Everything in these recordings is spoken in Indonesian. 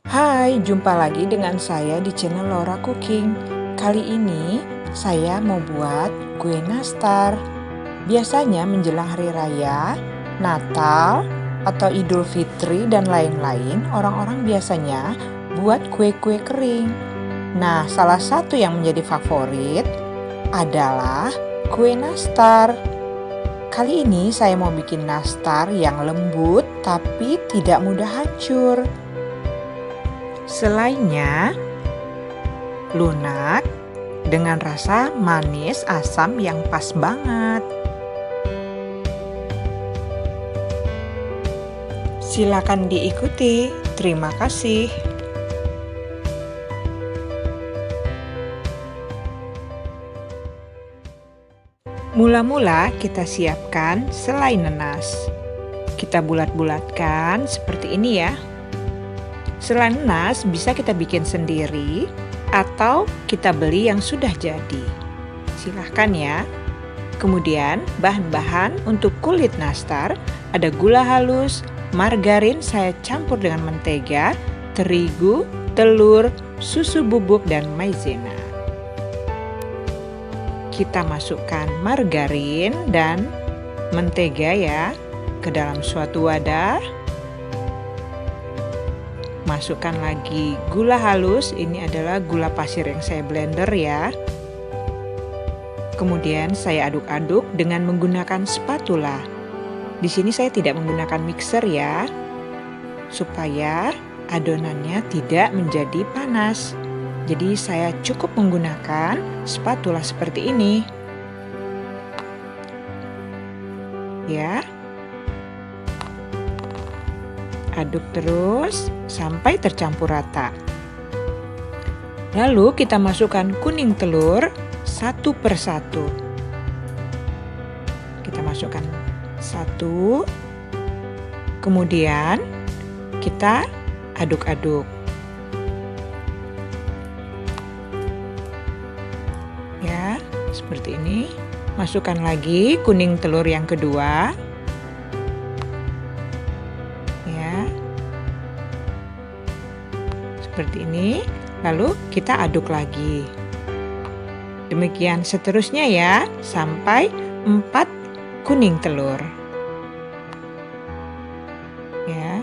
Hai, jumpa lagi dengan saya di channel Laura Cooking. Kali ini saya mau buat kue nastar. Biasanya menjelang hari raya, Natal, atau Idul Fitri dan lain-lain, orang-orang biasanya buat kue-kue kering. Nah, salah satu yang menjadi favorit adalah kue nastar. Kali ini saya mau bikin nastar yang lembut tapi tidak mudah hancur. Selainya lunak dengan rasa manis asam yang pas banget. Silakan diikuti. Terima kasih. Mula-mula kita siapkan selai nanas. Kita bulat-bulatkan seperti ini ya. Selai nanas bisa kita bikin sendiri atau kita beli yang sudah jadi. Silahkan ya. Kemudian bahan-bahan untuk kulit nastar ada gula halus, margarin saya campur dengan mentega, terigu, telur, susu bubuk, dan maizena. Kita masukkan margarin dan mentega ya ke dalam suatu wadah. Masukkan lagi gula halus, ini adalah gula pasir yang saya blender ya. Kemudian saya aduk-aduk dengan menggunakan spatula. Di sini saya tidak menggunakan mixer ya, supaya adonannya tidak menjadi panas. Jadi saya cukup menggunakan spatula seperti ini. Ya. Aduk terus sampai tercampur rata. Lalu kita masukkan kuning telur satu per satu. Kita masukkan satu. Kemudian kita aduk-aduk. Ya, seperti ini. Masukkan lagi kuning telur yang kedua. Seperti ini, lalu kita aduk lagi. Demikian seterusnya ya, sampai 4 kuning telur. Ya.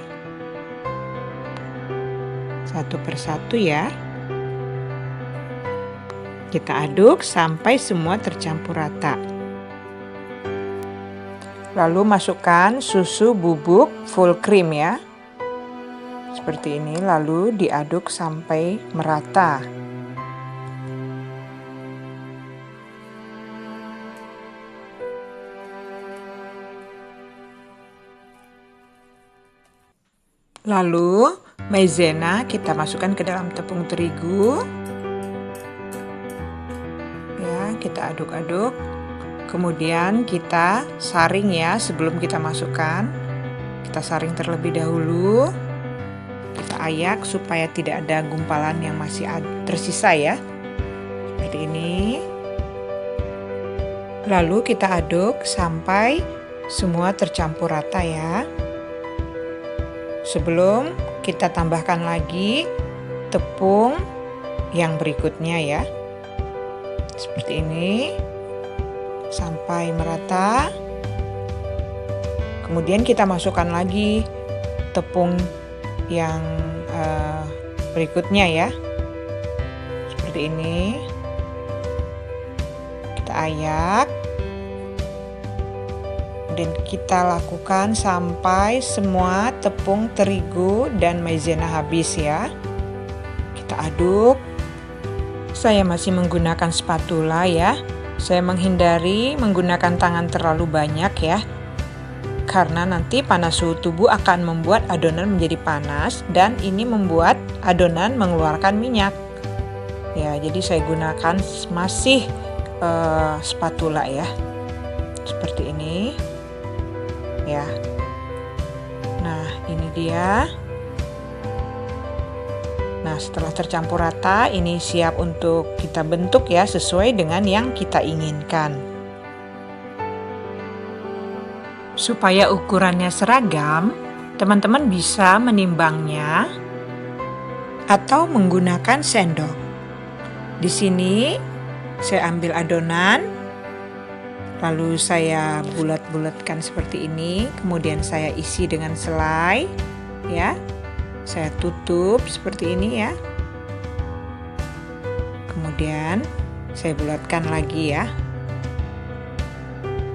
Satu per satu ya. Kita aduk sampai semua tercampur rata. Lalu masukkan susu bubuk full cream ya. Seperti ini, lalu diaduk sampai merata. Lalu maizena kita masukkan ke dalam tepung terigu. Ya, kita aduk-aduk. Kemudian kita saring ya sebelum kita masukkan. Kita saring terlebih dahulu. Kita ayak supaya tidak ada gumpalan yang masih tersisa ya. Seperti ini. Lalu kita aduk sampai semua tercampur rata ya. Sebelum kita tambahkan lagi tepung yang berikutnya ya. Seperti ini. Sampai merata. Kemudian kita masukkan lagi tepung yang berikutnya ya, seperti ini. Kita ayak dan kita lakukan sampai semua tepung terigu dan maizena habis ya. Kita aduk. Saya masih menggunakan spatula ya. Saya menghindari menggunakan tangan terlalu banyak ya, karena nanti panas suhu tubuh akan membuat adonan menjadi panas dan ini membuat adonan mengeluarkan minyak. Ya, jadi saya gunakan masih spatula ya. Seperti ini. Ya. Nah, ini dia. Nah, setelah tercampur rata, ini siap untuk kita bentuk ya sesuai dengan yang kita inginkan. Supaya ukurannya seragam, teman-teman bisa menimbangnya atau menggunakan sendok. Di sini saya ambil adonan, lalu saya bulat-bulatkan seperti ini, kemudian saya isi dengan selai, ya. Saya tutup seperti ini ya. Kemudian saya bulatkan lagi ya.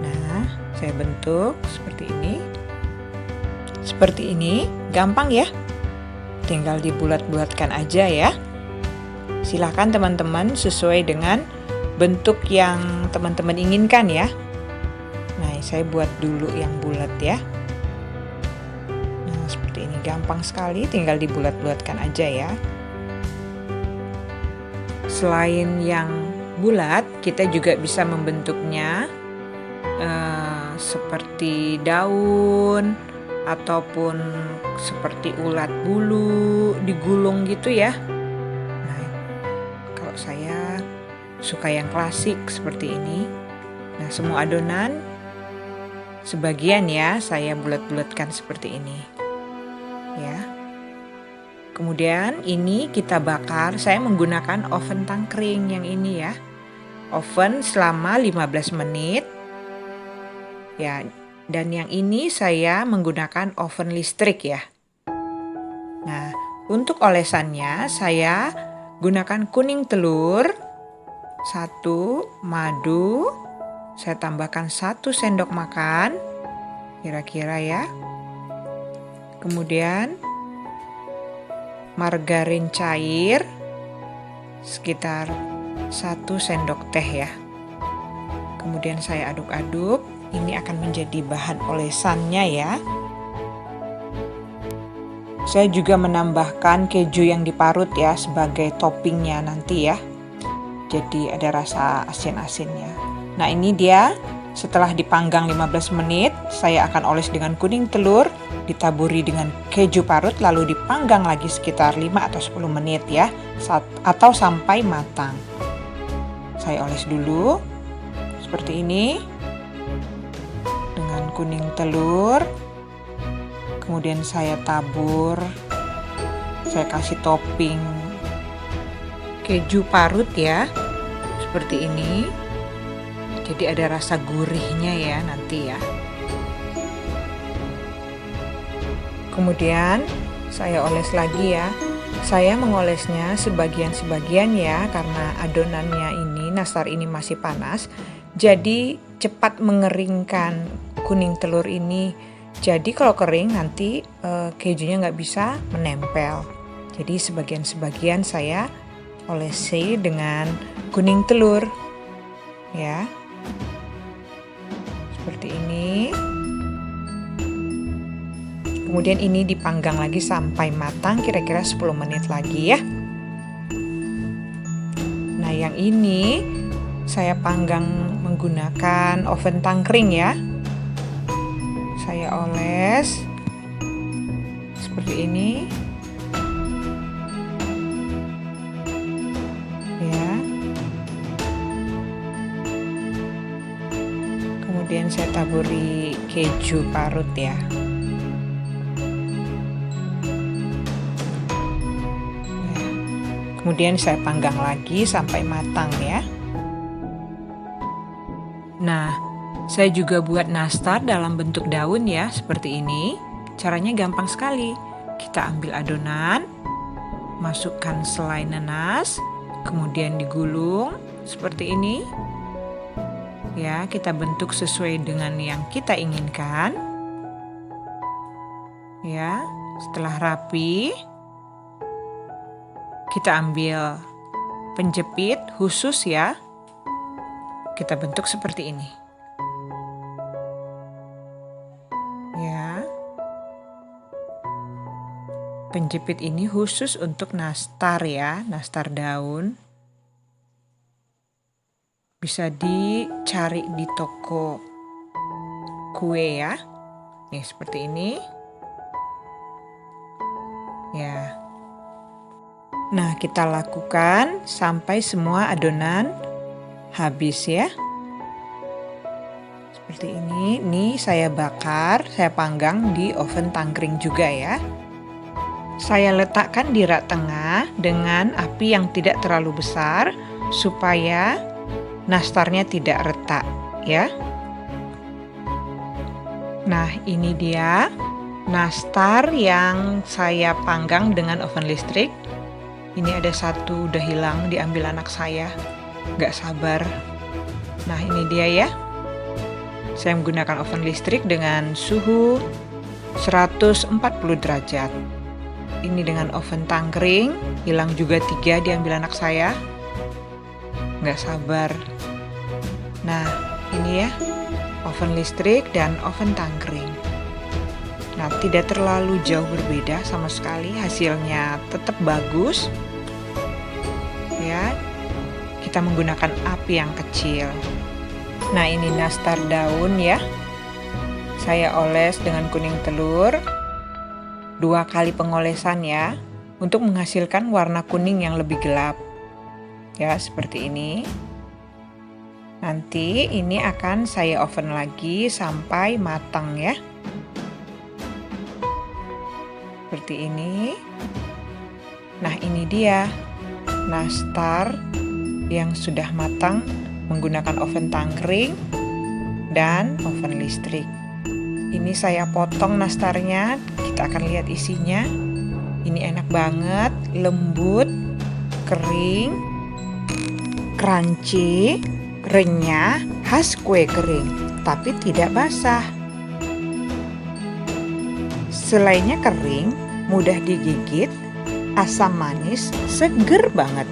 Nah, saya bentuk seperti ini. Seperti ini, gampang ya. Tinggal dibulat-bulatkan aja ya. Silakan teman-teman sesuai dengan bentuk yang teman-teman inginkan ya. Nah, saya buat dulu yang bulat ya. Nah, seperti ini gampang sekali, tinggal dibulat-bulatkan aja ya. Selain yang bulat, kita juga bisa membentuknya seperti daun ataupun seperti ulat bulu digulung gitu ya. Nah, kalau saya suka yang klasik seperti ini. Nah, semua adonan sebagian ya saya bulat-bulatkan seperti ini. Ya. Kemudian ini kita bakar, saya menggunakan oven tangkring yang ini ya. Oven selama 15 menit. Ya, dan yang ini saya menggunakan oven listrik ya. Nah, untuk olesannya saya gunakan kuning telur 1, madu, saya tambahkan 1 sendok makan, kira-kira ya. Kemudian margarin cair sekitar 1 sendok teh ya. Kemudian saya aduk-aduk, ini akan menjadi bahan olesannya ya. Saya juga menambahkan keju yang diparut ya sebagai toppingnya nanti ya. Jadi ada rasa asin-asinnya. Nah, ini dia setelah dipanggang 15 menit, saya akan oles dengan kuning telur, ditaburi dengan keju parut, lalu dipanggang lagi sekitar 5 atau 10 menit ya, atau sampai matang. Saya oles dulu, seperti ini, dengan kuning telur, kemudian saya tabur, saya kasih topping keju parut ya, seperti ini. Jadi ada rasa gurihnya ya nanti ya. Kemudian saya oles lagi ya. Saya mengolesnya sebagian-sebagian ya, karena adonannya ini, nastar ini masih panas. Jadi cepat mengeringkan kuning telur ini. Jadi kalau kering nanti kejunya nggak bisa menempel. Jadi sebagian-sebagian saya olesi dengan kuning telur ya. Seperti ini. Kemudian ini dipanggang lagi sampai matang, kira-kira 10 menit lagi ya. Nah, yang ini saya panggang menggunakan oven tangkring ya. Saya oles seperti ini. Ya. Kemudian saya taburi keju parut ya. Kemudian saya panggang lagi sampai matang ya. Nah, saya juga buat nastar dalam bentuk daun ya, seperti ini. Caranya gampang sekali. Kita ambil adonan, masukkan selai nanas, kemudian digulung seperti ini. Ya, kita bentuk sesuai dengan yang kita inginkan. Ya, setelah rapi, kita ambil penjepit khusus ya. Kita bentuk seperti ini. Ya. Penjepit ini khusus untuk nastar ya, nastar daun. Bisa dicari di toko kue ya. Nih seperti ini. Ya. Nah, kita lakukan sampai semua adonan habis ya. Seperti ini. Ini saya bakar, saya panggang di oven tangkring juga ya. Saya letakkan di rak tengah tengah dengan api yang tidak terlalu besar supaya nastarnya tidak retak ya. Nah, ini dia nastar yang saya panggang dengan oven listrik. Ini ada satu udah hilang, diambil anak saya. Gak sabar. Nah, ini dia ya. Saya menggunakan oven listrik dengan suhu 140 derajat. Ini dengan oven tangkring, hilang juga 3, diambil anak saya. Gak sabar. Nah, ini ya, oven listrik dan oven tangkring. Nah, tidak terlalu jauh berbeda sama sekali, hasilnya tetap bagus. Ya, kita menggunakan api yang kecil. Nah, ini nastar daun ya. Saya oles dengan kuning telur. 2 kali pengolesan ya, untuk menghasilkan warna kuning yang lebih gelap. Ya, seperti ini. Nanti ini akan saya oven lagi sampai matang ya. Seperti ini. Nah, ini dia nastar yang sudah matang menggunakan oven tangkring dan oven listrik. Ini saya potong nastarnya, kita akan lihat isinya. Ini enak banget, lembut, kering, crunchy, renyah, khas kue kering, tapi tidak basah. Selainnya kering, mudah digigit, asam manis, seger banget.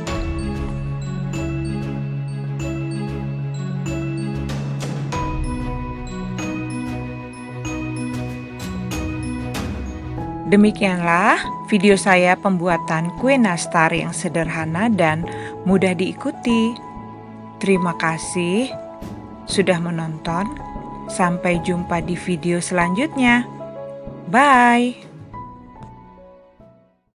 Demikianlah video saya pembuatan kue nastar yang sederhana dan mudah diikuti. Terima kasih sudah menonton. Sampai jumpa di video selanjutnya. Bye.